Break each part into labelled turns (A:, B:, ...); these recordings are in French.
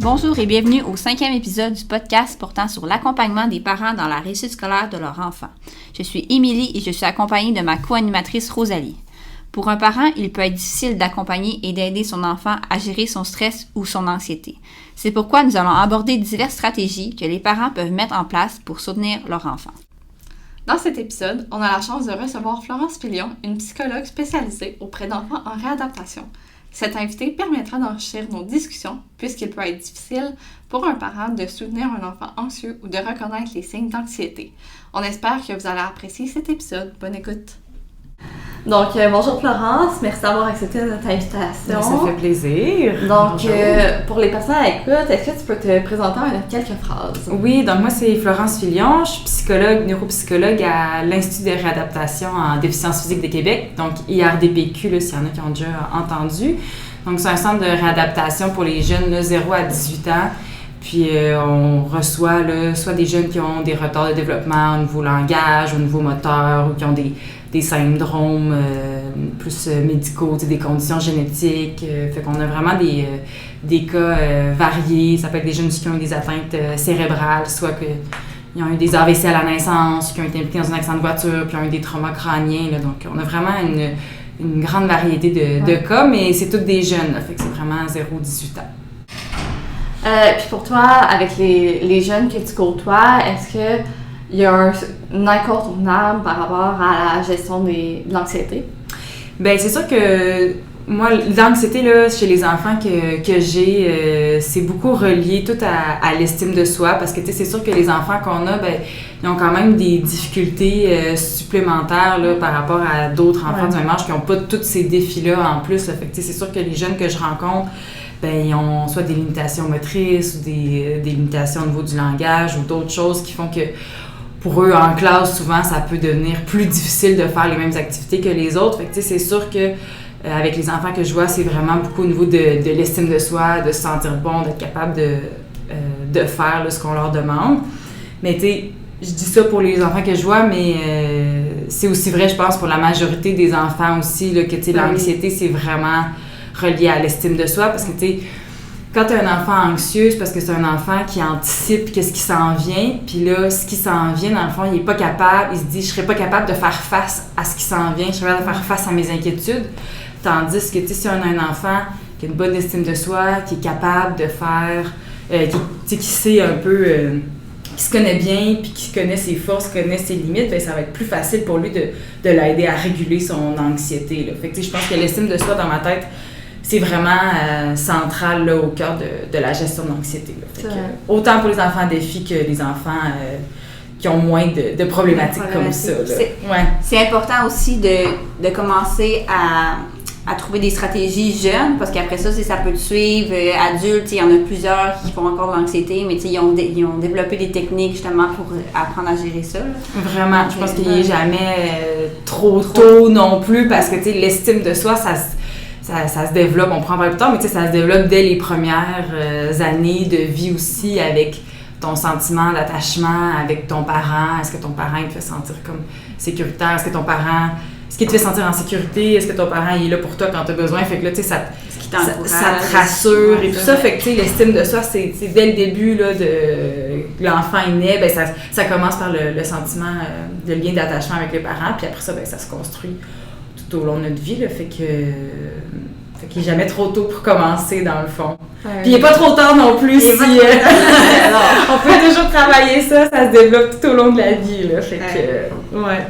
A: Bonjour et bienvenue au 5e épisode du podcast portant sur l'accompagnement des parents dans la réussite scolaire de leur enfant. Je suis Émilie et je suis accompagnée de ma co-animatrice Rosalie. Pour un parent, il peut être difficile d'accompagner et d'aider son enfant à gérer son stress ou son anxiété. C'est pourquoi nous allons aborder diverses stratégies que les parents peuvent mettre en place pour soutenir leur enfant.
B: Dans cet épisode, on a la chance de recevoir Florence Filion, une psychologue spécialisée auprès d'enfants en réadaptation. Cette invitée permettra d'enrichir nos discussions puisqu'il peut être difficile pour un parent de soutenir un enfant anxieux ou de reconnaître les signes d'anxiété. On espère que vous allez apprécier cet épisode. Bonne écoute! Donc, bonjour Florence, merci d'avoir accepté notre invitation.
C: Ça fait plaisir.
B: Donc, pour les personnes à l'écoute, est-ce que tu peux te présenter en quelques phrases?
C: Oui, donc moi c'est Florence Filion, je suis psychologue, neuropsychologue à l'Institut de réadaptation en déficience physique de Québec, donc IRDPQ, là, s'il y en a qui ont déjà entendu. Donc, c'est un centre de réadaptation pour les jeunes là, 0 à 18 ans. Puis, on reçoit là, soit des jeunes qui ont des retards de développement au niveau langage, au niveau moteur, ou qui ont des syndromes plus médicaux, des conditions génétiques. Fait qu'on a vraiment des cas variés. Ça peut être des jeunes qui ont des atteintes cérébrales, soit qu'ils ont eu des AVC à la naissance, qui ont été impliqués dans un accident de voiture, puis ont eu des traumas crâniens. Là. Donc, on a vraiment une grande variété de cas, mais c'est tous des jeunes. Là. Fait que c'est vraiment 0-18 ans.
B: Puis pour toi, avec les jeunes que tu côtoies, est-ce qu'il y a un incontournable par rapport à la gestion de l'anxiété? Bien, c'est sûr que moi, l'anxiété là, chez les enfants que j'ai, c'est beaucoup relié tout à l'estime de soi parce que c'est sûr que les enfants qu'on a, ben, ils ont quand même des difficultés supplémentaires là, par rapport à d'autres enfants du même âge qui n'ont pas tous ces défis-là en plus. Là. Fait que c'est sûr que les jeunes que je rencontre, ben, ils ont soit des limitations motrices ou des limitations au niveau du langage ou d'autres choses qui font que pour eux, en classe, souvent, ça peut devenir plus difficile de faire les mêmes activités que les autres. Fait que, c'est sûr que avec les enfants que je vois, c'est vraiment beaucoup au niveau de l'estime de soi, de se sentir bon, d'être capable de faire là, ce qu'on leur demande. Mais tu sais, je dis ça pour les enfants que je vois, mais c'est aussi vrai, je pense, pour la majorité des enfants aussi, là, que tu sais, l'anxiété, c'est vraiment relié à l'estime de soi, parce que, tu sais, quand tu as un enfant anxieux, c'est parce que c'est un enfant qui anticipe qu'est-ce qui s'en vient, puis là, ce qui s'en vient, dans le fond, il est pas capable, il se dit « je serais pas capable de faire face à ce qui s'en vient, je serais capable de faire face à mes inquiétudes », tandis que, tu sais, si on a un enfant qui a une bonne estime de soi, qui est capable de faire, qui sait un peu, qui se connaît bien, puis qui connaît ses forces, connaît ses limites, bien, ça va être plus facile pour lui de l'aider à réguler son anxiété, là. Fait que, tu sais, je pense que l'estime de soi, dans ma tête, c'est vraiment central là, au cœur de la gestion de l'anxiété. Autant pour les enfants défis que les enfants qui ont moins de problématiques comme ça. Là.
A: C'est important aussi de commencer à trouver des stratégies jeunes, parce qu'après ça, ça peut te suivre. Adultes, il y en a plusieurs qui font encore de l'anxiété, mais ils ont développé des techniques justement pour apprendre à gérer ça. Là.
C: Vraiment, je pense qu'il n'y est jamais trop tôt non plus, parce que l'estime de soi, ça se développe, on prend pas plus tard, mais ça se développe dès les premières années de vie aussi, avec ton sentiment d'attachement avec ton parent. Est-ce que ton parent il te fait sentir comme sécuritaire? Est-ce qu'il te fait sentir en sécurité? Est-ce que ton parent il est là pour toi quand tu as besoin? Fait que là, tu sais, ça te rassure et tout ça. Fait que, tu sais, l'estime de soi, c'est dès le début là, l'enfant est né, ben ça commence par le sentiment de lien d'attachement avec les parents, puis après ça, ben ça se construit tout au long de notre vie, là, fait qu'il n'est jamais trop tôt pour commencer, dans le fond. Puis il n'est pas trop tard non plus si... on peut toujours travailler ça se développe tout au long de la vie, là, fait que... Ouais.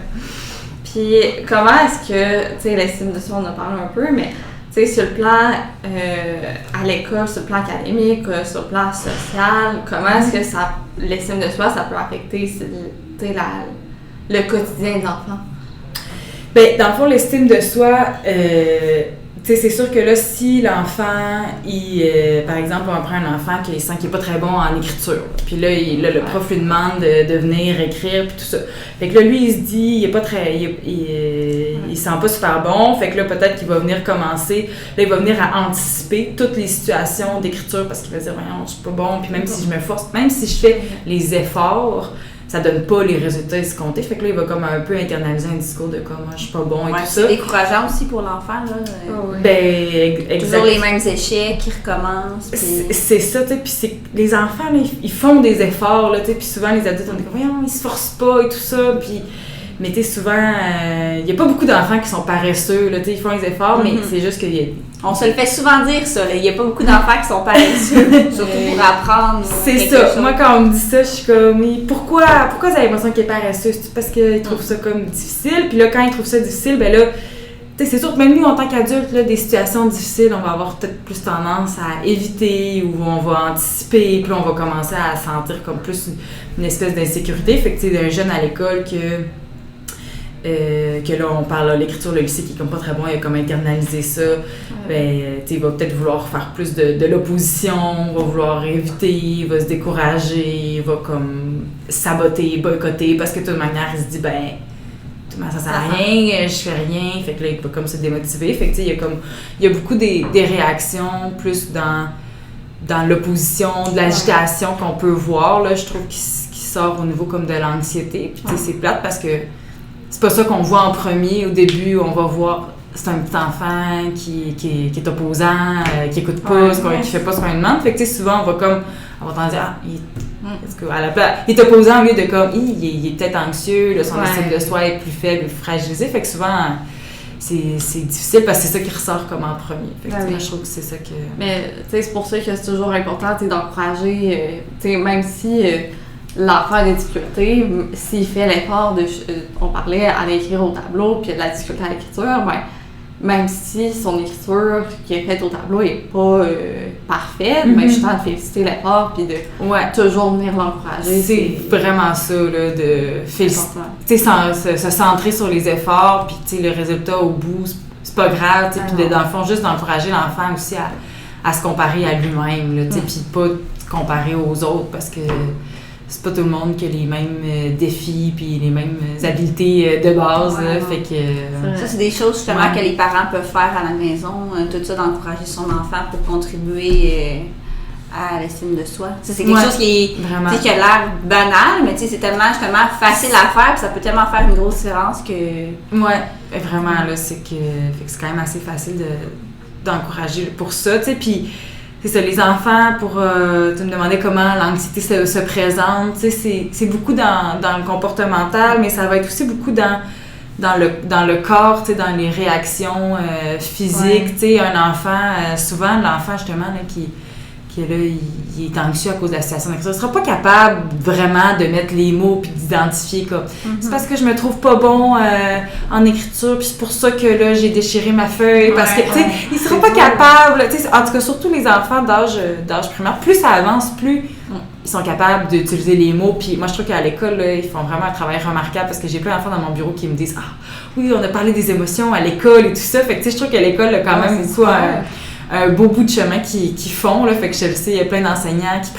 B: Puis comment est-ce que, tu sais, l'estime de soi, on en parle un peu, mais, tu sais, sur le plan à l'école, sur le plan académique, sur le plan social, comment est-ce que l'estime de soi, ça peut affecter, tu sais, le quotidien de l'enfant?
C: Bien, dans le fond, l'estime de soi, tu sais, c'est sûr que là, si l'enfant, par exemple, on prend un enfant qui sent qu'il n'est pas très bon en écriture, puis là, le prof lui demande de venir écrire, puis tout ça. Fait que là, lui, il se dit, il est pas très, il sent pas super bon, fait que là, peut-être qu'il va venir commencer, là, il va venir à anticiper toutes les situations d'écriture, parce qu'il va se dire, voyons, je suis pas bon, puis même si je me force, même si je fais les efforts, ça donne pas les résultats escomptés. Fait que là, il va comme un peu internaliser un discours de comme je suis pas bon et tout ça.
A: C'est décourageant aussi pour l'enfant, là.
C: Ben,
A: toujours les mêmes échecs qui recommencent. Puis...
C: C'est ça, tu sais. Puis les enfants, là, ils font des efforts, là, tu sais. Puis souvent, les adultes, on est comme, voyons, ils se forcent pas et tout ça. Puis, mais tu sais, souvent, il y a pas beaucoup d'enfants qui sont paresseux, là, tu sais. Ils font les efforts, mais c'est juste qu'il y a...
A: On se le fait souvent dire, ça. Il n'y a pas beaucoup d'enfants qui sont paresseux, surtout pour apprendre.
C: C'est ça. Chose. Moi, quand on me dit ça, je suis comme, mais pourquoi vous avez l'impression qu'il est paresseux? C'est parce qu'ils trouvent ça comme difficile. Puis là, quand ils trouvent ça difficile, ben là, tu sais, c'est sûr que même nous, en tant qu'adultes, là, des situations difficiles, on va avoir peut-être plus tendance à éviter ou on va anticiper. Puis là, on va commencer à sentir comme plus une espèce d'insécurité. Fait que, tu sais, d'un jeune à l'école que là, on parle de l'écriture, le lycée qui est comme pas très bon, il a comme internalisé ça, ben, tu sais, il va peut-être vouloir faire plus de l'opposition, va vouloir éviter, il va se décourager, il va comme saboter, boycotter, parce que de toute manière, il se dit, ben, ça sert à rien, je fais rien, fait que là, il va comme se démotiver, fait que tu sais, il y a beaucoup des réactions plus dans l'opposition, de l'agitation qu'on peut voir, là, je trouve qui sort au niveau comme de l'anxiété, puis tu sais, c'est plate parce que c'est pas ça qu'on voit en premier. Au début, on va voir, c'est un petit enfant qui est opposant, qui écoute pas, qui fait pas ce qu'on lui demande. Fait que, tu sais, souvent, on va tendre à dire, à la place, il est opposant au lieu de comme, il est peut-être anxieux, là, son estime de soi est plus faible, plus fragilisé. Fait que souvent, c'est difficile parce que c'est ça qui ressort comme en premier. Fait que, je trouve que c'est ça que...
B: Mais, tu sais, c'est pour ça que c'est toujours important, tu sais, d'encourager, tu sais, même si... l'enfant a des difficultés, s'il fait l'effort on parlait à l'écrire au tableau, puis il y a de la difficulté à l'écriture, ben, même si son écriture qui est faite au tableau n'est pas parfaite, ben, je tente de féliciter l'effort, puis de toujours venir l'encourager.
C: C'est vraiment ça, là, de féliciter, tu sais, se centrer sur les efforts, puis tu sais, le résultat au bout, c'est pas grave, tu sais, puis dans le fond, juste d'encourager l'enfant aussi à se comparer à lui-même, là, tu sais, puis pas se comparer aux autres, parce que c'est pas tout le monde qui a les mêmes défis puis les mêmes habiletés de base. Fait que,
A: ça, c'est des choses justement que les parents peuvent faire à la maison, tout ça, d'encourager son enfant pour contribuer à l'estime de soi. Ça, c'est quelque chose qui a l'air banal, mais c'est tellement justement facile à faire, puis ça peut tellement faire une grosse différence que...
C: Ouais, vraiment, là, c'est que c'est quand même assez facile d'encourager pour ça, tu sais, puis... C'est ça, les enfants, tu me demandais comment l'anxiété se présente, tu sais, c'est beaucoup dans le comportemental, mais ça va être aussi beaucoup dans le corps, tu sais, dans les réactions physiques, tu sais, un enfant, souvent l'enfant justement, là, qui là, il est anxieux à cause de la situation d'écriture, il ne sera pas capable vraiment de mettre les mots puis d'identifier comme c'est parce que je me trouve pas bon en écriture puis c'est pour ça que là j'ai déchiré ma feuille parce que tu sais il sera pas capable, tu sais, en tout cas surtout les enfants d'âge primaire, plus ça avance plus ils sont capables d'utiliser les mots, puis moi je trouve qu'à l'école là, ils font vraiment un travail remarquable parce que j'ai plein d'enfants dans mon bureau qui me disent oui on a parlé des émotions à l'école et tout ça, fait que tu sais je trouve qu'à l'école là, quand même beaucoup un beau bout de chemin qu'ils font, là, fait que je le sais, il y a plein d'enseignants qui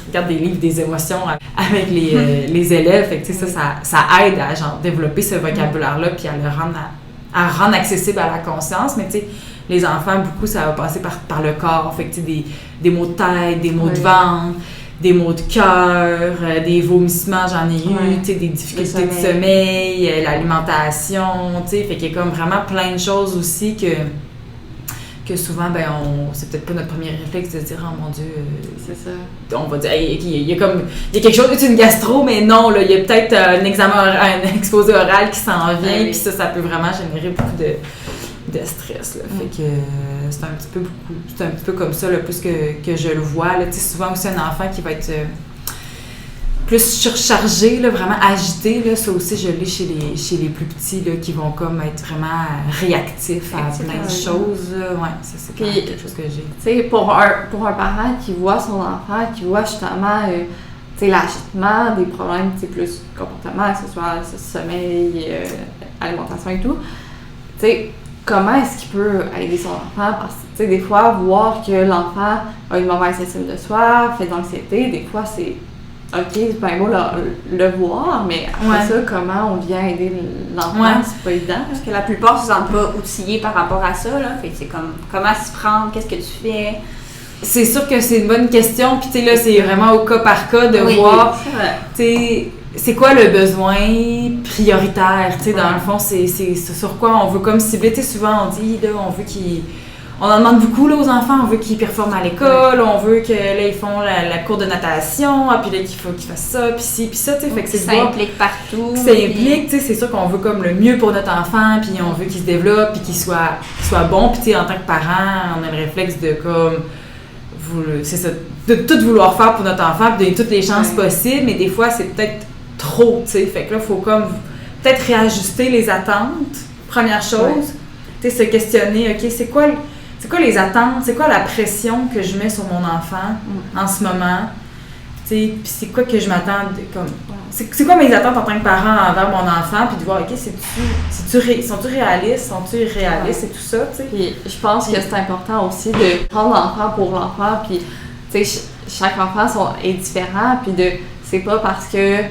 C: regardent des livres des émotions avec les élèves, fait que tu sais, ça aide à genre développer ce vocabulaire-là puis à le rendre accessible à la conscience, mais tu sais, les enfants, beaucoup, ça va passer par le corps, fait que tu sais, des mots de tête, des mots de ventre, des maux de cœur, des vomissements, j'en ai eu, tu sais, des difficultés de sommeil, l'alimentation, tu sais, fait qu'il y a comme vraiment plein de choses aussi que souvent, ben, c'est peut-être pas notre premier réflexe de dire « Oh mon Dieu,
B: c'est ça. »
C: On va dire hey, il y a quelque chose, c'est une gastro, mais non, là, il y a peut-être un exposé oral qui s'en vient, puis ça peut vraiment générer beaucoup de stress, là. Fait que c'est un petit peu comme ça, là, plus que je le vois, là. Tu sais, souvent aussi un enfant qui va être plus surchargé, là, vraiment agité, là, ça aussi je l'ai chez les plus petits, là, qui vont comme être vraiment réactifs à plein de choses. Ouais, ça c'est quand même quelque chose que j'ai.
B: Tu sais, pour un parent qui voit son enfant, qui voit justement tu sais, l'agitement, des problèmes, tu sais, plus comportement, que ce soit sommeil, alimentation et tout, tu sais, comment est-ce qu'il peut aider son enfant? Parce que, tu sais, des fois, voir que l'enfant a une mauvaise estime de soi, fait de l'anxiété, des fois, c'est OK, c'est bien beau le voir, mais après ça, comment on vient aider l'enfant, c'est pas évident.
A: Parce que la plupart ne se sentent pas outillés par rapport à ça, là. Fait que c'est comme, comment s'y prendre, qu'est-ce que tu fais?
C: C'est sûr que c'est une bonne question, puis tu sais, là, c'est vraiment au cas par cas de voir, tu sais, c'est quoi le besoin prioritaire, tu sais, dans le fond, c'est sur quoi on veut comme cibler, tu sais, souvent on dit, là, on veut on en demande beaucoup là, aux enfants, on veut qu'ils performent à l'école, on veut que là, ils font la cour de natation, puis là, qu'il faut qu'ils fassent ça, puis ci, puis ça, tu sais, fait que c'est
A: ça implique partout.
C: Ça implique, tu sais, c'est sûr qu'on veut comme le mieux pour notre enfant, puis on veut qu'il se développe, puis qu'il soit bon, puis tu sais, en tant que parent, on a le réflexe de comme, c'est ça, de tout vouloir faire pour notre enfant, puis donner toutes les chances possibles, mais des fois, c'est peut-être trop, tu sais, fait que là, il faut comme peut-être réajuster les attentes, première chose, tu sais, se questionner, OK, c'est quoi les attentes, c'est quoi la pression que je mets sur mon enfant en ce moment, tu sais, puis c'est quoi que je m'attends, comme, c'est quoi mes attentes en tant que parent envers mon enfant, puis de voir, OK, sont-tu réalistes, sont-tu irréalistes et tout ça, tu sais.
B: Puis je pense que c'est important aussi de prendre l'enfant pour l'enfant, puis tu sais, chaque enfant est différent, puis c'est pas parce que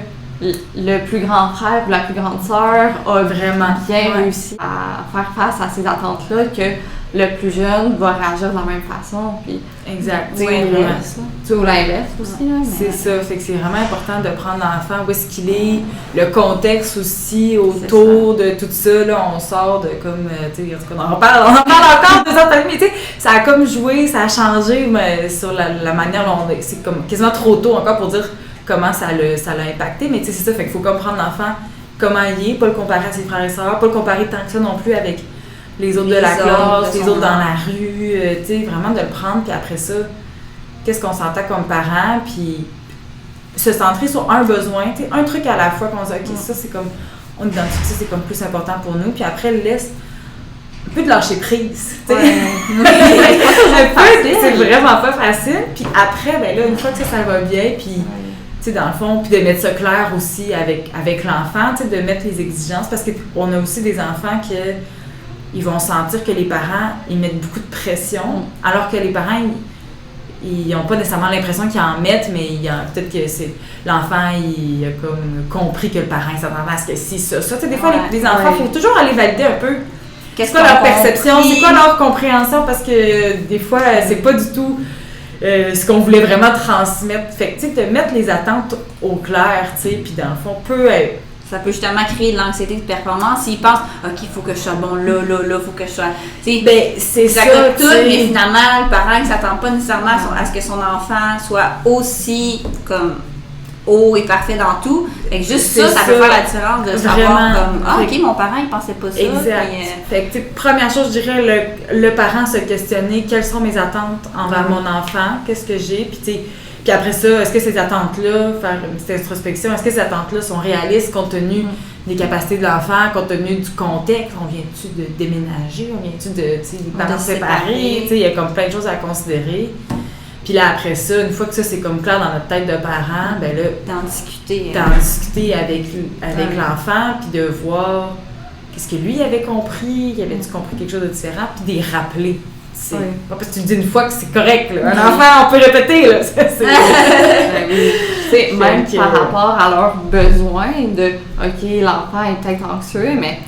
B: le plus grand frère ou la plus grande sœur a vraiment bien réussi à faire face à ces attentes-là que le plus jeune va réagir de la même façon. Puis,
C: exact.
B: Ou l'inverse aussi. Là,
C: c'est ça. Fait que c'est vraiment important de prendre l'enfant où est-ce qu'il est, le contexte aussi autour de tout ça. Là, on sort de comme, tu sais, on en parle encore de ça, mais tu sais, ça a comme joué, ça a changé mais sur la manière dont c'est comme quasiment trop tôt encore pour dire comment ça l'a impacté, mais tu sais, c'est ça, fait qu'il faut comprendre l'enfant, comment il est, pas le comparer à ses frères et sœurs, pas le comparer tant que ça non plus avec les autres de la classe, les autres dans la rue, tu sais, vraiment de le prendre, puis après ça, qu'est-ce qu'on s'entend comme parent, puis se centrer sur un besoin, tu sais, un truc à la fois qu'on se dit, OK, ça, c'est comme, on identifie ça, c'est comme plus important pour nous, puis après, laisse un peu de lâcher prise, tu sais. C'est vraiment pas facile, puis après, ben là, une fois que ça va bien, puis tu sais, dans le fond, puis de mettre ça clair aussi avec l'enfant, tu sais, de mettre les exigences, parce qu'on a aussi des enfants ils vont sentir que les parents, ils mettent beaucoup de pression, alors que les parents, ils n'ont pas nécessairement l'impression qu'ils en mettent, mais peut-être que c'est l'enfant, il a comme compris que le parent, il s'attendait à ce que si, ça. Tu sais, des fois, les enfants, il faut toujours aller valider un peu c'est quoi leur perception, c'est quoi leur compréhension, parce que des fois, c'est pas du tout ce qu'on voulait vraiment transmettre. Fait que, tu sais, de mettre les attentes au clair, tu sais, puis dans le fond,
A: ça peut justement créer de l'anxiété de performance. S'ils pensent, OK, il faut que je sois bon là, il faut que je sois.
C: Ben, c'est ça.
A: Tout, mais finalement, le parent ne s'attend pas nécessairement à ce que son enfant soit aussi comme haut et parfait dans tout. Fait que juste ça peut faire la différence de savoir comme, OK, mon parent, il pensait pas ça.
C: Exact. Fait que, première chose, je dirais, le parent se questionner quelles sont mes attentes envers mon enfant, qu'est-ce que j'ai, puis tu sais. Puis après ça, est-ce que ces attentes-là, faire une petite introspection, est-ce que ces attentes-là sont réalistes compte tenu des capacités de l'enfant, compte tenu du contexte? On vient-tu de déménager? On vient-tu de des parents séparés? Il y a comme plein de choses à considérer. Puis là, après ça, une fois que ça, c'est comme clair dans notre tête de parents, ben là,
A: d'en discuter
C: avec l'enfant, puis de voir qu'est-ce que lui avait compris, il avait-tu compris quelque chose de différent, puis de les rappeler. C'est pas parce que tu dis une fois que c'est correct, là. Un enfant, on peut répéter, là.
B: Même par rapport à leurs besoins de OK, l'enfant est peut-être anxieux, mais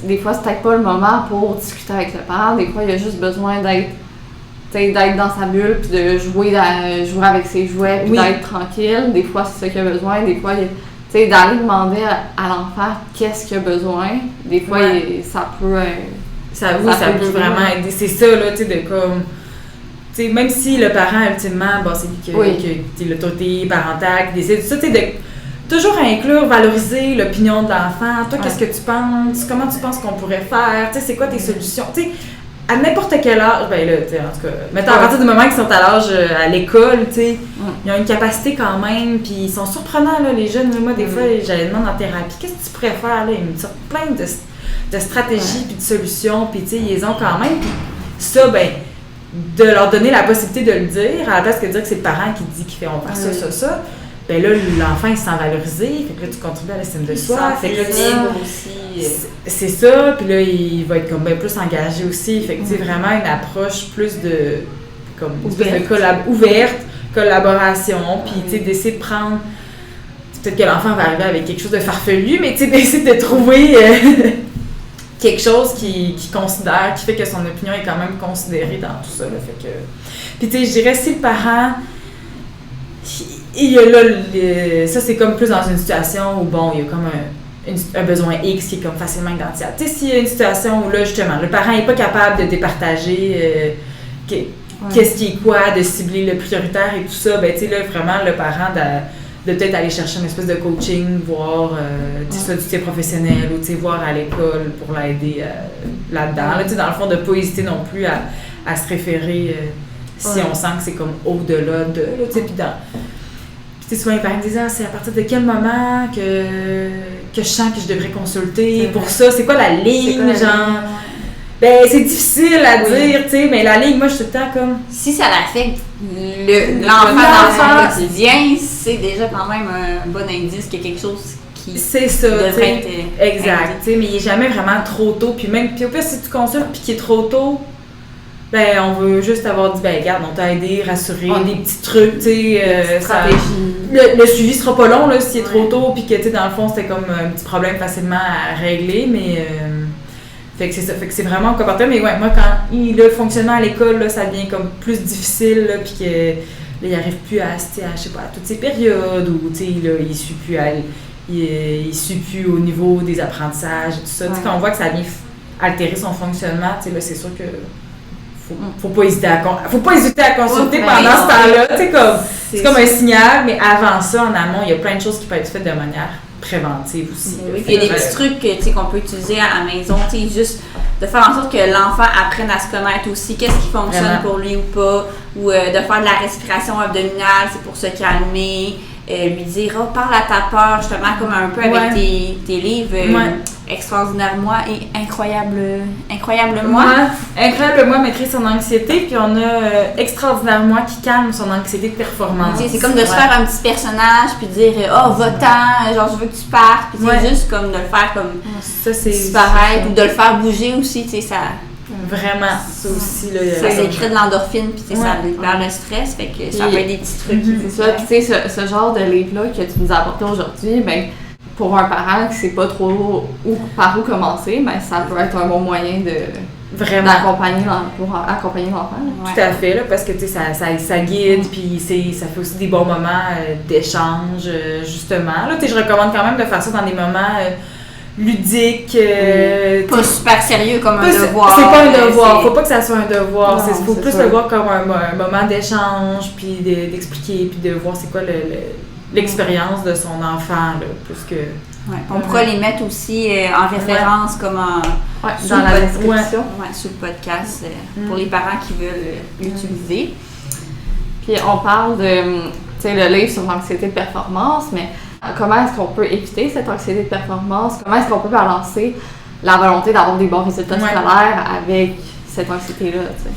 B: des fois, c'est peut-être pas le moment pour discuter avec le parent. Des fois, il a juste besoin d'être dans sa bulle, puis de jouer avec ses jouets, puis d'être tranquille. Des fois, c'est ça qu'il a besoin. Des fois, d'aller demander à l'enfant qu'est-ce qu'il a besoin. Des fois, ça peut...
C: Ça peut vraiment aider. C'est ça, là, tu sais, de comme... Tu sais, même si le parent, ultimement, bon, c'est lui qui a l'autorité parentale, qui décide, ça, tu sais, de toujours inclure, valoriser l'opinion de l'enfant. Toi, qu'est-ce que tu penses? Comment tu penses qu'on pourrait faire? Tu sais, c'est quoi tes solutions? Tu sais, à n'importe quel âge, ben là, tu sais, en tout cas, mettons, à partir du moment qu'ils sont à l'âge à l'école, tu sais, ils ont une capacité quand même, puis ils sont surprenants, là, les jeunes. Moi, des fois, j'allais demander en thérapie, qu'est-ce que tu pourrais faire, là? Ils me sortent plein de stratégies puis de solutions, puis tu sais, ils les ont quand même. Puis ça, ben, de leur donner la possibilité de le dire, à la place de dire que c'est le parent qui dit qu'il fait on fait ça, ben là, l'enfant, il se sent valorisé, fait que là, tu contribues à l'estime de soi. Fait que là, c'est ça, puis là, il va être comme bien plus engagé aussi. Fait que tu sais, vraiment une approche plus de, comme, ouverte, collaboration, puis tu sais, d'essayer de prendre... Peut-être que l'enfant va arriver avec quelque chose de farfelu, mais tu sais, d'essayer de trouver... quelque chose qui considère, qui fait que son opinion est quand même considérée dans tout ça. Là, fait que... Puis tu sais, je dirais, si le parent, il y a là, ça c'est comme plus dans une situation où, bon, il y a comme un besoin X qui est comme facilement identifiable. Tu sais, s'il y a une situation où là, justement, le parent n'est pas capable de départager qu'est-ce qui est quoi, de cibler le prioritaire et tout ça, ben tu sais, là, vraiment, le parent de peut-être aller chercher une espèce de coaching, voir, soit du soutien professionnel ou, tu sais, voir à l'école pour l'aider là-dedans. Là, tu sais, dans le fond, de ne pas hésiter non plus à se référer si on sent que c'est comme au-delà de, là, tu sais, puis souvent les parents me disent c'est à partir de quel moment que je sens que je devrais consulter pour ça, c'est quoi la ligne, genre. Ben, c'est difficile à dire, tu sais, mais la ligne, moi, je suis tout le temps comme...
A: Si ça l'affecte l'enfant dans son quotidien, c'est déjà quand même un bon indice qu'il y a quelque chose qui devrait être
C: exact, tu sais, mais il n'est jamais vraiment trop tôt, puis au pire, si tu consultes puis qu'il est trop tôt, ben, on veut juste avoir dit, ben, regarde, on t'a aidé, rassuré, des petits trucs, tu sais, le suivi sera pas long, là, s'il est trop tôt, puis que, tu sais, dans le fond, c'était comme un petit problème facilement à régler, mais... Fait que c'est ça, fait que c'est vraiment comporté, mais ouais, moi, quand le fonctionnement à l'école, là, ça devient comme plus difficile, là, puis que, là, il n'arrive plus à, je sais pas, à toutes ces périodes, où, tu sais, là, il suit plus il suit plus au niveau des apprentissages et tout ça, tu sais, quand on voit que ça vient altérer son fonctionnement, tu sais, là, c'est sûr que faut pas hésiter à consulter pendant ce temps-là, tu sais, comme, c'est comme un signal, mais avant ça, en amont, il y a plein de choses qui peuvent être faites de manière préventive aussi.
A: Oui, puis il y a des petits trucs qu'on peut utiliser à la maison, juste de faire en sorte que l'enfant apprenne à se connaître aussi, qu'est-ce qui fonctionne pour lui ou pas, ou de faire de la respiration abdominale, c'est pour se calmer, lui dire parle à ta peur, justement comme un peu avec tes livres Extraordinaire moi et Incroyable moi.
C: Incroyable moi maîtrise son anxiété, puis on a Extraordinaire moi qui calme son anxiété de performance.
A: C'est comme de se faire un petit personnage puis dire va-t'en, genre je veux que tu partes, puis c'est juste comme de le faire comme
C: ça, c'est
A: disparaître ou de le faire bouger aussi, tu sais, ça.
C: Vraiment, ça aussi. Là,
A: ça sécrète de l'endorphine, puis ça libère le stress, fait que ça peut être des petits trucs.
B: C'est ça, puis tu sais, ce genre de livre-là que tu nous as apporté aujourd'hui, ben pour un parent qui ne sait pas trop par où commencer, ben ça peut être un bon moyen d'accompagner l'enfant.
C: Tout à fait, là, parce que tu sais, ça guide, puis ça fait aussi des bons moments d'échange, justement. Là, tu sais, je recommande quand même de faire ça dans des moments ludiques.
A: Pas super sérieux comme un devoir.
C: C'est pas un devoir, faut pas que ça soit un devoir. Il faut plus le voir comme un moment d'échange, puis d'expliquer, puis de voir c'est quoi l'expérience de son enfant, là, plus que...
A: On pourra les mettre aussi en référence comme
B: dans la description.
A: Sur le podcast pour les parents qui veulent l'utiliser.
B: Puis on parle de, tu sais, le livre sur l'anxiété de performance, mais comment est-ce qu'on peut éviter cette anxiété de performance? Comment est-ce qu'on peut balancer la volonté d'avoir des bons résultats scolaires avec cette anxiété-là, tu sais?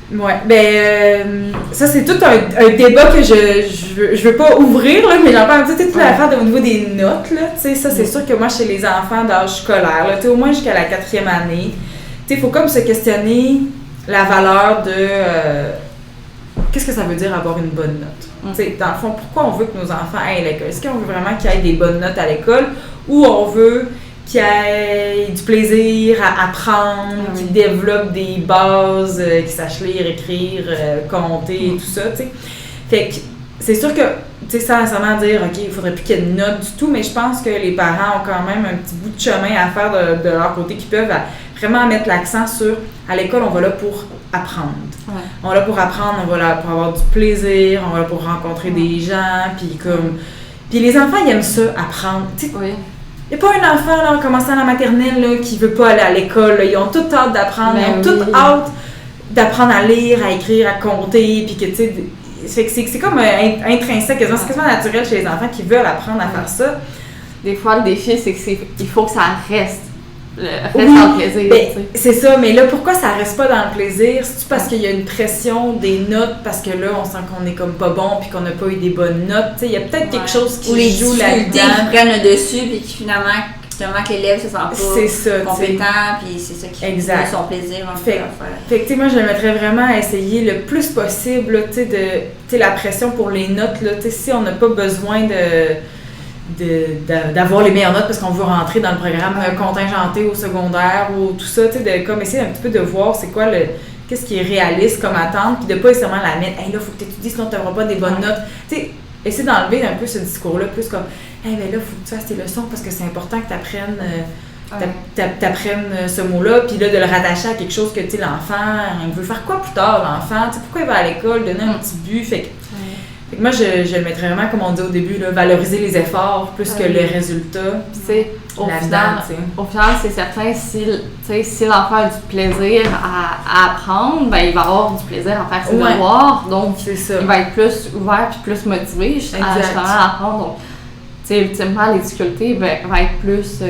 C: Ouais, ben ça c'est tout un débat que je veux pas ouvrir, là, mais j'en parle un petit peu toute l'affaire au niveau des notes, là, tu sais, ça c'est sûr que moi chez les enfants d'âge scolaire, là, tu sais, au moins jusqu'à la 4e année, tu sais, il faut comme se questionner la valeur de qu'est-ce que ça veut dire avoir une bonne note? Tu sais, dans le fond, pourquoi on veut que nos enfants aillent à l'école? Est-ce qu'on veut vraiment qu'ils aient des bonnes notes à l'école ou on veut qui ait du plaisir à apprendre, qui développe des bases, qui sache lire, écrire, compter et tout ça, tu sais. Fait que c'est sûr que, tu sais, sans nécessairement dire, OK, il faudrait plus qu'il y ait de notes du tout, mais je pense que les parents ont quand même un petit bout de chemin à faire de leur côté qui peuvent vraiment mettre l'accent sur, à l'école, on va là pour apprendre. Ouais. On va là pour apprendre, on va là pour avoir du plaisir, on va là pour rencontrer des gens, puis comme... Puis les enfants, ils aiment ça, apprendre, tu sais. Il n'y a pas un enfant là, en commençant la maternelle là, qui ne veut pas aller à l'école. Là. Ils ont toute hâte d'apprendre. Ils ont toute hâte d'apprendre à lire, à écrire, à compter. Puis que, tu sais, c'est comme intrinsèque. C'est quasiment naturel chez les enfants qui veulent apprendre à faire ça.
B: Des fois, le défi, c'est qu'il faut que ça reste. Dans le plaisir.
C: Ben, c'est ça, mais là, pourquoi ça reste pas dans le plaisir? C'est-tu parce qu'il y a une pression des notes, parce que là, on sent qu'on est comme pas bon puis qu'on n'a pas eu des bonnes notes? Il y a peut-être quelque chose qui joue là-dedans.
A: Qui prennent le dessus puis qui finalement que l'élève se sent pas compétent, puis c'est ça qui fait son plaisir un peu à faire.
C: Fait que moi, je le mettrais vraiment à essayer le plus possible, la pression pour les notes, là, si on n'a pas besoin d'avoir les meilleures notes parce qu'on veut rentrer dans le programme contingenté au secondaire ou tout ça, de comme essayer un petit peu de voir c'est quoi qu'est-ce qui est réaliste comme attente, puis de pas nécessairement la mettre, hey là, faut que tu étudies sinon tu n'auras pas des bonnes notes. Il essayer d'enlever un peu ce discours-là, plus comme « Hey, ben là, faut que tu fasses tes leçons parce que c'est important que tu apprennes ce mot-là, puis là, de le rattacher à quelque chose que, tu sais, l'enfant, il veut faire quoi plus tard, l'enfant? Tu sais, pourquoi il va à l'école, donner un petit but? » Fait que moi, je le mettrais vraiment, comme on dit au début, là, valoriser les efforts plus que les résultats.
B: Au final, c'est certain, si l'enfant a du plaisir à apprendre, ben, il va avoir du plaisir à faire ses devoirs. Donc, il va être plus ouvert et plus motivé justement à apprendre. Donc, ultimement, les difficultés va être plus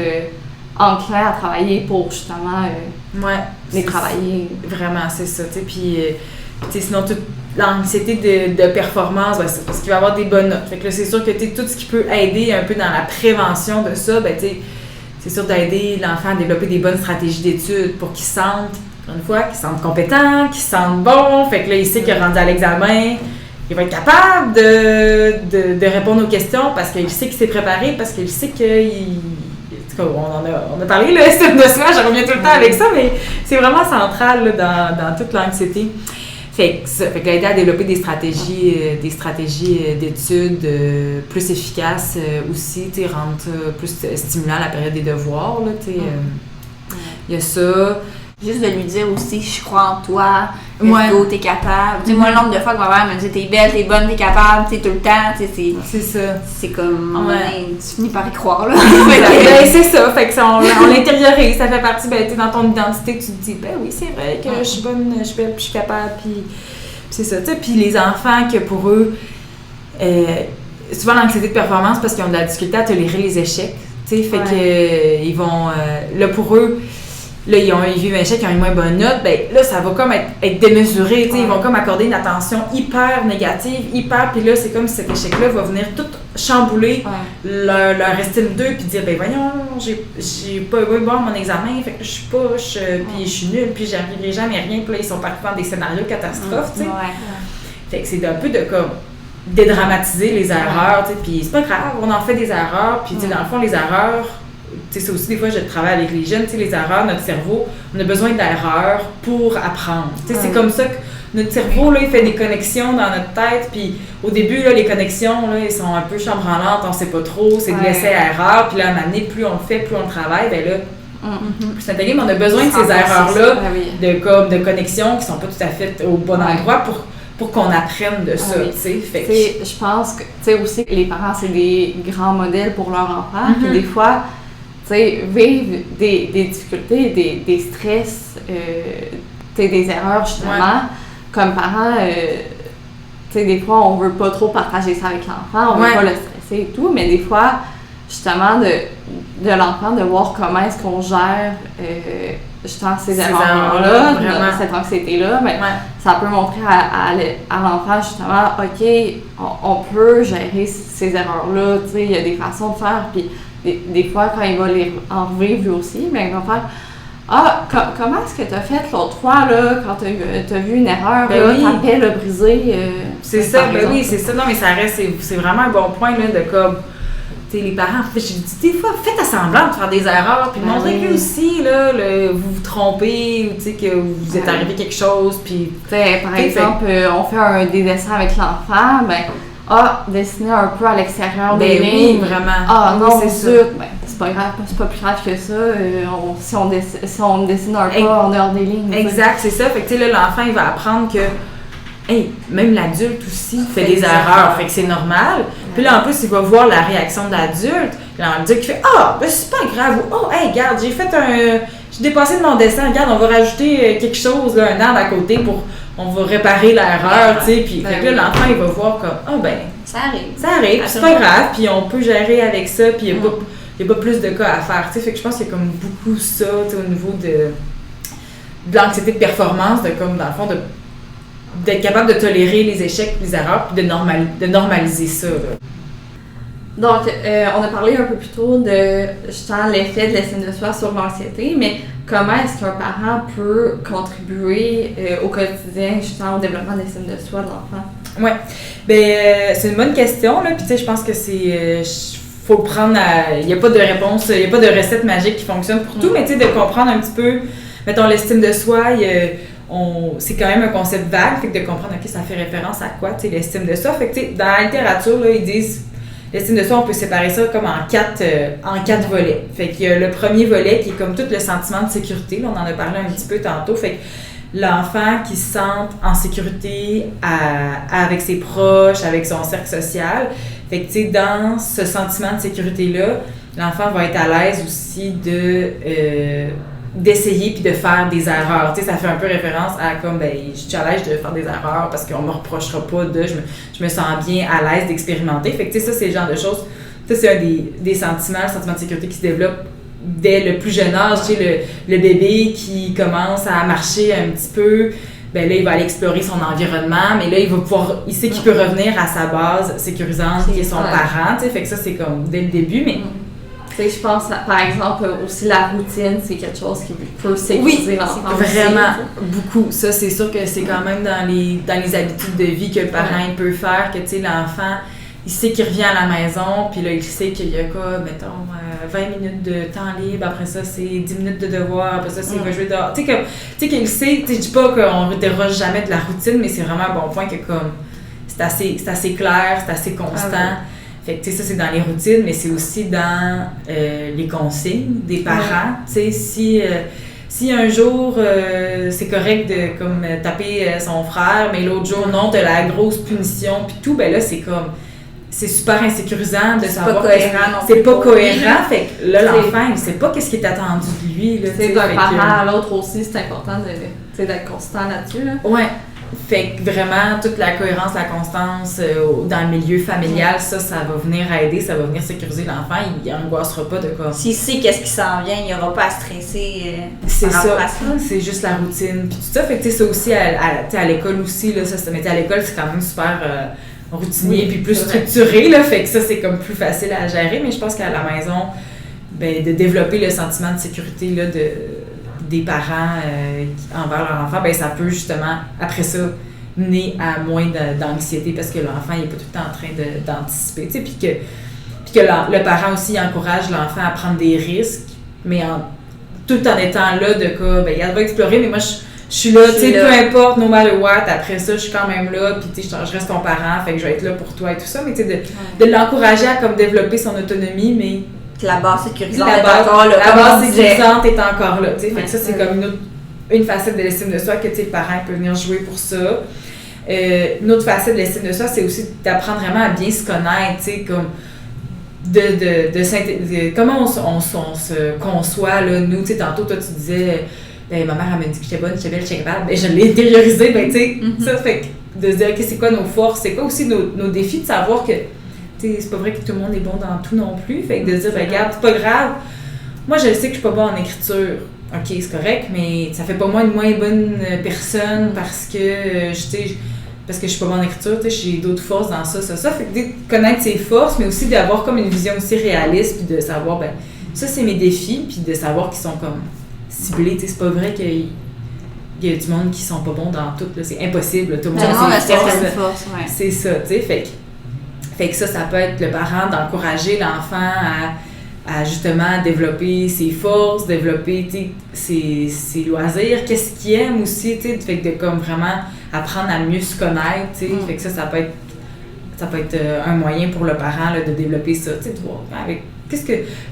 B: enclin à travailler pour justement les travailler.
C: Vraiment, c'est ça. Puis, sinon, toute l'anxiété de performance, c'est parce qu'il va avoir des bonnes notes. Fait que là, c'est sûr que tout ce qui peut aider un peu dans la prévention de ça, c'est sûr d'aider l'enfant à développer des bonnes stratégies d'études pour qu'il se sente compétent, qu'il se sente bon. Fait que là, il sait qu'il est rendu à l'examen, il va être capable de répondre aux questions parce qu'il sait qu'il s'est préparé, parce qu'il sait qu'il... On a parlé, le style de soi, je reviens tout le temps avec ça, mais c'est vraiment central là, dans toute l'anxiété. Fait que l'aider à développer des stratégies d'études plus efficaces aussi, rendre plus stimulant la période des devoirs, là, il y a ça.
A: Juste de lui dire aussi, je crois en toi, t'es capable. Tu sais, moi, le nombre de fois que ma mère me dit, t'es belle, t'es bonne, t'es capable, tout le temps,
C: c'est ça.
A: C'est comme, tu finis par y croire, là.
C: C'est ça, fait que on l'intériorise, ça fait partie, dans ton identité, tu te dis, oui, c'est vrai que je suis bonne, je suis belle, puis je suis capable, puis c'est ça, tu sais. Puis les enfants, que pour eux, souvent l'anxiété de performance, parce qu'ils ont de la difficulté à tolérer les échecs, tu sais, fait que ils vont, là, pour eux, là, ils vivent un échec, ils ont une moins bonne note, là, ça va comme être démesuré, ils vont comme accorder une attention hyper négative, puis là, c'est comme si cet échec-là va venir tout chambouler leur estime d'eux, puis dire, voyons, j'ai pas eu bon mon examen, fait que je suis poche, puis je suis nulle, puis j'arriverai jamais à rien, puis là, ils sont partis dans des scénarios catastrophes, tu sais. Fait que c'est un peu de comme dédramatiser les erreurs, tu sais, puis c'est pas grave, on en fait des erreurs, puis dans le fond, les erreurs, c'est aussi des fois je travaille avec les jeunes, les erreurs, notre cerveau, on a besoin d'erreurs pour apprendre. C'est comme ça que notre cerveau, là, il fait des connexions dans notre tête, puis au début, là, les connexions, là, ils sont un peu chambranlantes, on sait pas trop, c'est de l'essai-erreur, puis là, à un moment donné, plus on le fait, plus on le travaille, plus c'est intégré, mais on a besoin de ces erreurs-là, de connexions qui sont pas tout à fait au bon endroit pour qu'on apprenne de ça, tu sais.
B: Je pense que, tu sais, aussi, les parents, c'est des grands modèles pour leurs enfants, puis des fois, vivre des difficultés, des stress, des erreurs, justement, comme parents, des fois, on veut pas trop partager ça avec l'enfant, on veut pas le stresser et tout, mais des fois, justement, de l'enfant, de voir comment est-ce qu'on gère, justement, ces erreurs-là, cette anxiété-là, ça peut montrer à l'enfant, justement, OK, on peut gérer ces erreurs-là, il y a des façons de faire, puis des fois, quand il va en revivre lui aussi, il va faire comment est-ce que tu as fait l'autre fois, là, quand tu as vu une erreur, ta paix l'a brisée?
C: C'est ça, c'est ça. Non, mais ça reste, c'est vraiment un bon point, là, de comme, tu sais, les parents, je dis des fois, faites semblant de faire des erreurs, puis montrez que aussi, là, vous vous trompez, ou tu sais, que vous êtes arrivé quelque chose, puis...
B: Par exemple, on fait des dessins avec l'enfant, dessiner un peu à l'extérieur des lignes.
C: Oui, vraiment.
B: Non, c'est sûr. C'est pas grave, c'est pas plus grave que ça. Si on dessine un peu en dehors des lignes.
C: Exact, c'est ça. Fait que, tu sais, là, l'enfant, il va apprendre que, même l'adulte aussi fait des erreurs. Fait que c'est normal. Puis là, en plus, il va voir la réaction de l'adulte. L'adulte qui fait c'est pas grave. Ou, regarde, j'ai dépassé de mon dessin. Regarde, on va rajouter quelque chose, là, un arbre à côté on va réparer l'erreur, tu sais, puis là, l'enfant, il va voir comme,
A: ça arrive.
C: Ça arrive, c'est pas grave, puis on peut gérer avec ça, puis il n'y a pas plus de cas à faire, tu sais, fait que je pense qu'il y a comme beaucoup ça, tu sais, au niveau de l'anxiété de performance, de comme, dans le fond, d'être capable de tolérer les échecs, les erreurs, puis de normaliser ça, là.
B: Donc, on a parlé un peu plus tôt de justement l'effet de l'estime de soi sur l'anxiété, mais comment est-ce qu'un parent peut contribuer au quotidien justement au développement de l'estime de soi de l'enfant?
C: Oui, c'est une bonne question, là, puis tu sais, je pense que faut prendre il n'y a pas de réponse, il n'y a pas de recette magique qui fonctionne pour tout, mais tu sais, de comprendre un petit peu, mettons, l'estime de soi, c'est quand même un concept vague, fait que de comprendre, OK, ça fait référence à quoi, tu sais, l'estime de soi. Fait que, tu sais, dans la littérature, là, ils disent, l'estime de soi, on peut séparer ça comme en quatre volets. Fait qu'il y a le premier volet qui est comme tout le sentiment de sécurité, là, on en a parlé un petit peu tantôt. Fait que l'enfant qui se sent en sécurité avec ses proches, avec son cercle social. Fait que, tu sais, dans ce sentiment de sécurité-là, l'enfant va être à l'aise aussi d'essayer puis de faire des erreurs. Tu sais, ça fait un peu référence à comme, ben, je suis à l'aise de faire des erreurs parce qu'on me reprochera pas je me sens bien à l'aise d'expérimenter. Fait que, tu sais, ça, c'est le genre de choses, ça, c'est un des sentiments, le sentiment de sécurité qui se développe dès le plus jeune âge. Tu sais, le bébé qui commence à marcher un petit peu, ben là, il va aller explorer son environnement, mais là, il sait qu'il peut revenir à sa base sécurisante, qui est son parent, tu sais, fait que ça, c'est comme dès le début, mais...
B: Tu sais, je pense, par exemple, aussi la routine, c'est quelque chose qui peut sécuriser l'enfant.
C: Vraiment, beaucoup. Ça, c'est sûr que c'est quand même dans les habitudes de vie que le parent il peut faire, que, tu sais, l'enfant, il sait qu'il revient à la maison, puis là, il sait qu'il y a quoi, mettons, 20 minutes de temps libre, après ça, c'est 10 minutes de devoir, après ça, c'est il va jouer dehors. Tu sais, qu'il sait, tu sais, je dis pas qu'on ne déroge jamais de la routine, mais c'est vraiment un bon point que, comme, c'est assez clair, c'est assez constant. Fait que, tu sais, ça, c'est dans les routines, mais c'est aussi dans les consignes des parents. Tu sais, si un jour, c'est correct de comme taper son frère, mais l'autre jour, non, t'as la grosse punition, puis tout, ben là, c'est super insécurisant de savoir que c'est pas cohérent. Fait que là, l'enfant, il sait pas qu'est-ce qui est attendu de lui.
B: C'est d'un parent à l'autre aussi, c'est important d'être constant là-dessus. Là.
C: Ouais. Fait que vraiment, toute la cohérence, la constance dans le milieu familial, ça va venir aider, ça va venir sécuriser l'enfant. Il n'angoissera pas de quoi.
A: S'il sait qu'est-ce qui s'en vient, il n'aura pas à stresser.
C: C'est ça, c'est juste la routine. Puis tout ça, fait que ça aussi, à l'école aussi, là, mais à l'école, c'est quand même super routinier puis plus structuré, là, fait que ça, c'est comme plus facile à gérer. Mais je pense qu'à la maison, ben, de développer le sentiment de sécurité là, des parents envers leur enfant, ben ça peut justement, après ça, mener à moins d'anxiété parce que l'enfant n'est pas tout le temps en train d'anticiper. Tu sais, puis que le parent aussi encourage l'enfant à prendre des risques, mais tout en étant là de cas, ben il va explorer, mais moi je suis là, tu sais, peu importe, no matter what, après ça, je suis quand même là, puis tu sais, je reste ton parent, fait que je vais être là pour toi et tout ça, mais tu sais, de l'encourager à comme développer son autonomie, mais
A: la base sécurisante
C: est encore là, tu sais, fait que ça, c'est comme une facette de l'estime de soi que, tu sais, le parent peut venir jouer pour ça. Une autre facette de l'estime de soi, c'est aussi d'apprendre vraiment à bien se connaître, tu sais, comme comment on se conçoit, là, nous, tu sais, tantôt, toi, tu disais, ben, ma mère, elle m'a dit que j'étais bonne, j'étais belle, j'étais capable, ben, je l'ai intériorisé, ben, tu sais, ça fait que de se dire, OK, c'est quoi nos forces, c'est quoi aussi nos défis, de savoir que, tu sais, c'est pas vrai que tout le monde est bon dans tout non plus, fait que de se dire, ben, regarde, c'est pas grave, moi, je sais que je suis pas bonne en écriture, OK, c'est correct, mais ça fait pas moi une moins bonne personne parce que, parce que je suis pas bonne en écriture, tu sais, j'ai d'autres forces dans ça. Fait que de connaître ses forces, mais aussi d'avoir comme une vision aussi réaliste, puis de savoir, ben, ça, c'est mes défis, puis de savoir qu'ils sont comme ciblés, tu sais, c'est pas vrai qu'il y a du monde qui sont pas bons dans tout, là, c'est impossible, là, tout le monde
A: a ses forces.
C: C'est ça, tu sais, fait que ça peut être le parent d'encourager l'enfant à justement développer ses forces, développer ses loisirs, qu'est-ce qu'il aime aussi, tu sais, fait que de comme vraiment apprendre à mieux se connaître, tu sais, fait que ça peut être un moyen pour le parent là, de développer ça, tu sais, de voir avec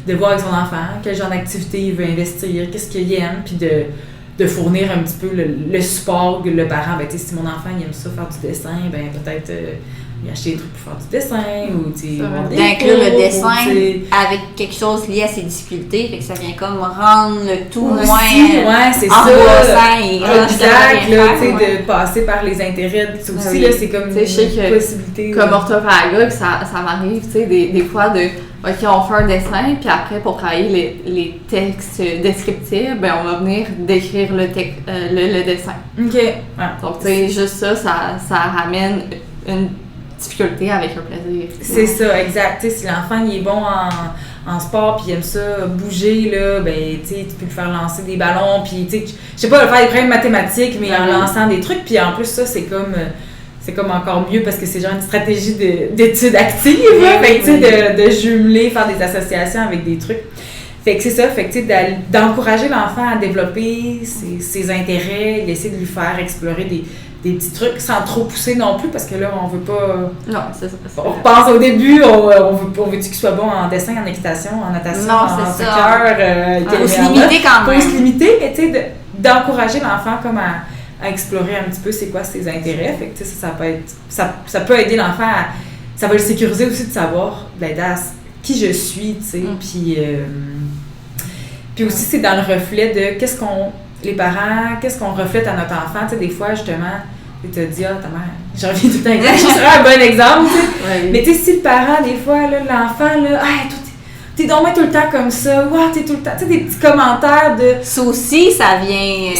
C: de voir avec son enfant quel genre d'activité il veut investir, qu'est-ce qu'il aime, puis de fournir un petit peu le support que le parent, ben tu sais, si mon enfant il aime ça faire du dessin, ben peut-être lui acheter des trucs pour faire du dessin ou
A: d'inclure le dessin avec quelque chose lié à ses difficultés, fait que ça vient comme rendre le tout moins
C: c'est
A: angoissant et
C: exact, là, tu sais, de passer par les intérêts, ça aussi, là, c'est comme une possibilité.
B: Comme orthophagogue, ça m'arrive, tu sais, des fois de OK, on fait un dessin, puis après, pour travailler les textes descriptifs, ben on va venir décrire le dessin.
C: OK. Ouais.
B: Donc, tu sais, juste ça ramène une difficulté avec un plaisir.
C: C'est ça, exact. Tu sais, si l'enfant il est bon en sport puis il aime ça bouger, là, ben, tu sais, tu peux le faire lancer des ballons, puis, tu sais, je sais pas, le faire des problèmes mathématiques, mais en lançant des trucs, puis en plus, ça, c'est comme encore mieux parce que c'est genre une stratégie d'études actives, fait que, tu sais, de jumeler, faire des associations avec des trucs. Fait que c'est ça, fait que tu sais, d'encourager l'enfant à développer ses intérêts, d'essayer de lui faire explorer des petits trucs sans trop pousser non plus, parce que là, on veut pas...
B: Non, c'est ça.
C: On repense au début, on veut-tu qu'il soit bon en dessin, en équitation, en natation, en soccer.
A: Faut se limiter quand même.
C: Faut se limiter, mais tu sais, d'encourager l'enfant comme à explorer un petit peu c'est quoi ses intérêts. Fait que tu sais, ça peut aider l'enfant ça va le sécuriser aussi de savoir, d'aider à qui je suis, tu sais. Puis aussi, c'est dans le reflet de les parents, qu'est-ce qu'on reflète à notre enfant. Tu sais, des fois, justement, tu te dis, ta mère, j'ai envie tout le temps, je serais un bon exemple, tu sais.
B: Ouais.
C: Mais tu sais, si le parent, des fois, là, l'enfant, là, toi, t'es donc tout le temps comme ça, t'es tout le temps, tu sais, des petits commentaires de...
A: Ça aussi, ça vient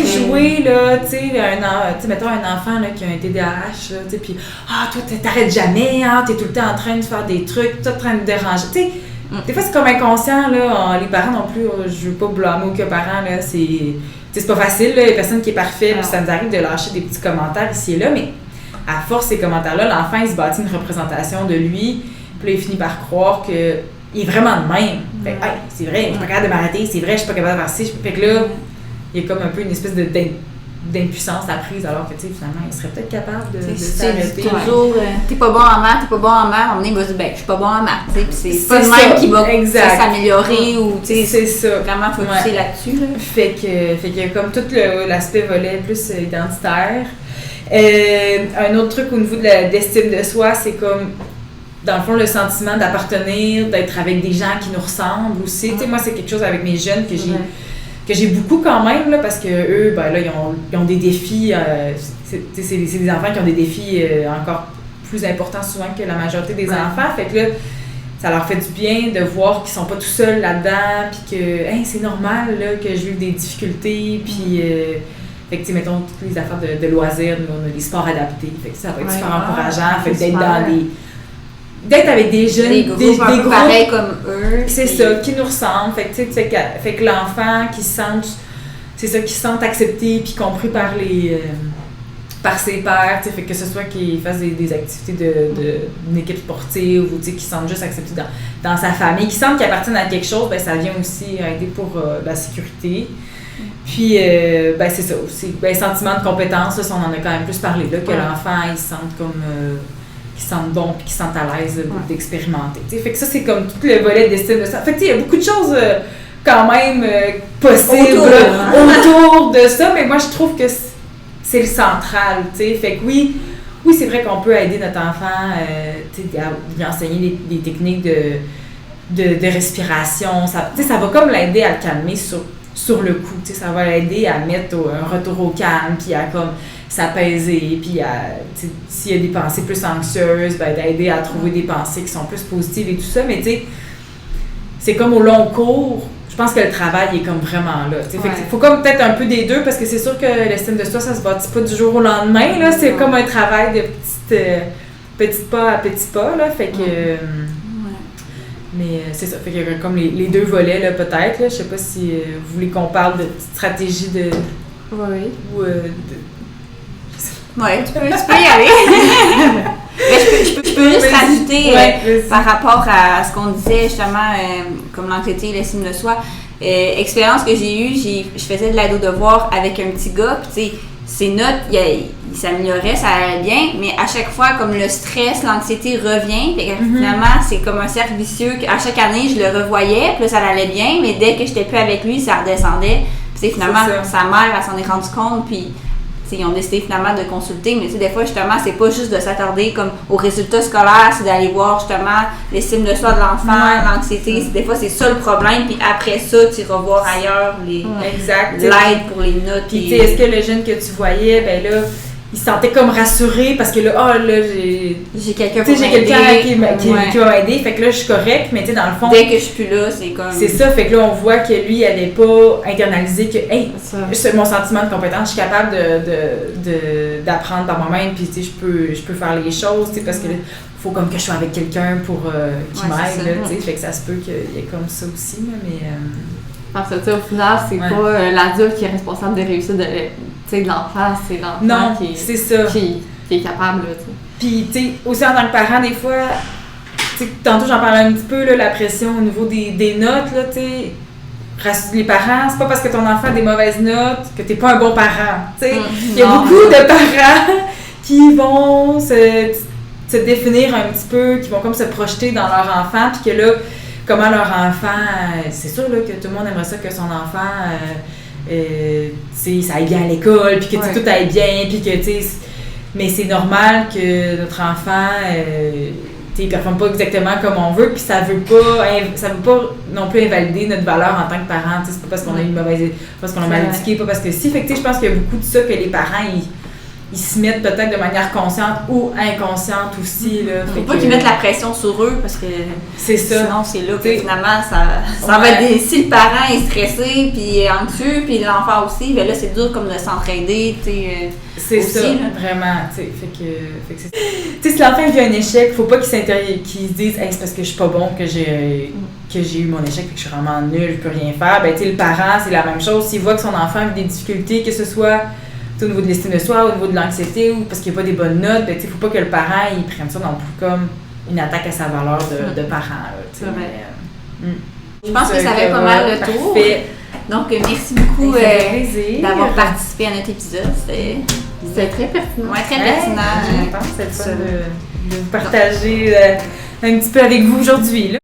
C: jouer, là, tu sais, mettons un enfant, là, qui a un TDAH, là, tu sais, puis, toi, t'arrêtes jamais, t'es tout le temps en train de faire des trucs, tout en train de déranger, tu sais. Des fois, c'est comme inconscient, là, les parents non plus, je veux pas blâmer aucun parent, là, c'est pas facile, là, il y a personne qui est parfait, puis ça nous arrive de lâcher des petits commentaires ici et là, mais à force ces commentaires-là, l'enfant, il se bâtit une représentation de lui, puis là, il finit par croire que il est vraiment de même. Fait que, c'est vrai, je suis pas capable de m'arrêter, c'est vrai, je suis pas capable de faire ci. Fait que là, il y a comme un peu une espèce d'impuissance apprise, alors que, tu sais, finalement, il serait peut-être capable de s'arrêter.
A: Toujours, t'es pas bon en maths, à un moment donné, il va se dire, je suis pas bon en maths, tu sais, puis c'est pas le même qui va s'améliorer ou, tu sais,
C: c'est ça.
A: Vraiment focuser là-dessus, là.
C: Fait qu'il y a comme tout l'aspect volet plus identitaire. Un autre truc au niveau de l'estime de soi, c'est comme, dans le fond, le sentiment d'appartenir, d'être avec des gens qui nous ressemblent aussi. Tu sais, moi, c'est quelque chose avec mes jeunes que j'ai beaucoup quand même, là, parce que eux, ben là, ils ont des défis. C'est des enfants qui ont des défis encore plus importants souvent que la majorité des enfants. Fait que là, ça leur fait du bien de voir qu'ils sont pas tout seuls là-dedans, puis que c'est normal là, que je vive des difficultés, puis... fait que, tu sais, mettons, toutes les affaires de loisirs, on a des sports adaptés. Fait que ça va être super encourageant. Fait que d'être avec des jeunes, des groupes
A: pareils comme eux.
C: C'est ça, qui nous ressemblent. Fait que, tu sais, fait que l'enfant qui se sente accepté puis compris par par ses pairs, tu sais, fait que ce soit qu'il fasse des activités d'une équipe sportive ou, tu sais, qu'il se sente juste accepté dans sa famille, qu'il sente qu'il appartient à quelque chose, ben ça vient aussi aider pour la sécurité. Puis, ben c'est ça aussi. Ben, sentiment de compétence, là, on en a quand même plus parlé, là, que l'enfant, il se sente comme... qui sentent bon et qui sentent à l'aise d'expérimenter. T'sais. Fait que ça, c'est comme tout le volet d'estime de ça. Fait que il y a beaucoup de choses quand même possibles autour de ça, mais moi, je trouve que c'est le central. T'sais. Fait que oui, c'est vrai qu'on peut aider notre enfant à lui enseigner des techniques de respiration. Ça va comme l'aider à le calmer sur le coup. Ça va l'aider à mettre un retour au calme, puis à comme s'apaiser, puis s'il y a des pensées plus anxieuses, ben, d'aider à trouver des pensées qui sont plus positives et tout ça, mais tu sais, c'est comme au long cours, je pense que le travail est comme vraiment là. Fait qu'il faut comme peut-être un peu des deux, parce que c'est sûr que l'estime de soi, ça se bâtit pas du jour au lendemain, là, c'est comme un travail de petit pas à petit pas, là, fait que... Mais c'est ça, fait qu'il y a comme les deux volets, là, peut-être, là, je sais pas si vous voulez qu'on parle de stratégie de...
B: Oui.
C: Ou
A: ouais, tu peux y aller. Mais je peux juste rajouter par rapport à ce qu'on disait justement, comme l'anxiété et l'estime de soi. Expérience que j'ai eue, je faisais de l'aide aux devoirs avec un petit gars, puis tu sais, ses notes, il s'améliorait, ça allait bien, mais à chaque fois, comme le stress, l'anxiété revient, fait que finalement, c'est comme un cercle vicieux qu'à chaque année, je le revoyais, puis là, ça allait bien, mais dès que j'étais plus avec lui, ça redescendait. Puis finalement, sa mère, elle s'en est rendue compte, puis ils ont décidé finalement de consulter, mais des fois, justement, c'est pas juste de s'attarder comme aux résultats scolaires, c'est d'aller voir justement l'estime de soi de l'enfant, l'anxiété, des fois, c'est ça le problème, puis après ça, tu iras voir ailleurs l'aide pour les notes.
C: Puis, tu sais, est-ce que le jeune que tu voyais, ben là, il se sentait comme rassuré parce que là,
A: j'ai quelqu'un
C: qui m'a aidé, fait que là, je suis correcte, mais tu sais, dans le fond...
A: Dès que je suis plus là, c'est comme...
C: C'est ça, fait que là, on voit que lui, il n'avait pas internalisé que, c'est mon sentiment de compétence, je suis capable d'apprendre par moi-même, puis tu sais, je peux faire les choses, tu sais, parce que là, faut comme que je sois avec quelqu'un pour qui m'aide, là, tu sais, fait que ça se peut qu'il y ait comme ça aussi, là, mais...
B: Parce que, au final, c'est pas l'adulte qui est responsable des réussites de l'enfant, c'est l'enfant qui est capable. Là,
C: puis, tu sais, aussi en tant que parent, des fois, tu sais, tantôt j'en parlais un petit peu, là, la pression au niveau des notes, là, tu sais. Les parents, c'est pas parce que ton enfant a des mauvaises notes que t'es pas un bon parent. Tu sais, il y a beaucoup de parents qui vont se définir un petit peu, qui vont comme se projeter dans leur enfant, puis que là, comment leur enfant, c'est sûr là, que tout le monde aimerait ça que son enfant, ça aille bien à l'école, puis que tout aille bien, puis que, tu sais, mais c'est normal que notre enfant, il ne performe pas exactement comme on veut, puis ça veut pas non plus invalider notre valeur en tant que parent. C'est pas parce qu'on a une mauvaise, pas parce qu'on a mal éduqué, pas parce que si. Fait que je pense qu'il y a beaucoup de ça que les parents, ils se mettent peut-être de manière consciente ou inconsciente aussi. Là.
A: Faut pas qu'ils mettent la pression sur eux parce que
C: c'est ça.
A: Sinon, c'est là que finalement, ça va être si le parent est stressé puis anxieux, puis l'enfant aussi, ben là, c'est dur comme de s'entraider.
C: C'est
A: aussi,
C: ça,
A: là.
C: Vraiment. Fait que c'est... si l'enfant vit un échec, faut pas qu'il se dise hey, c'est parce que je suis pas bon que j'ai eu mon échec et que je suis vraiment nulle, je peux rien faire. Ben, le parent, c'est la même chose. S'il voit que son enfant vit des difficultés, que ce soit au niveau de l'estime de soi, au niveau de l'anxiété ou parce qu'il n'y a pas des bonnes notes, ben, faut pas que le parent il prenne ça non plus comme une attaque à sa valeur de parent.
A: C'est vrai. Je pense que ça fait pas mal le tour.
C: Parfait.
A: Donc, merci beaucoup d'avoir participé à notre épisode. C'était très pertinent. Ouais, très pertinent.
C: Je pense que c'est le fun de vous partager un petit peu avec vous aujourd'hui.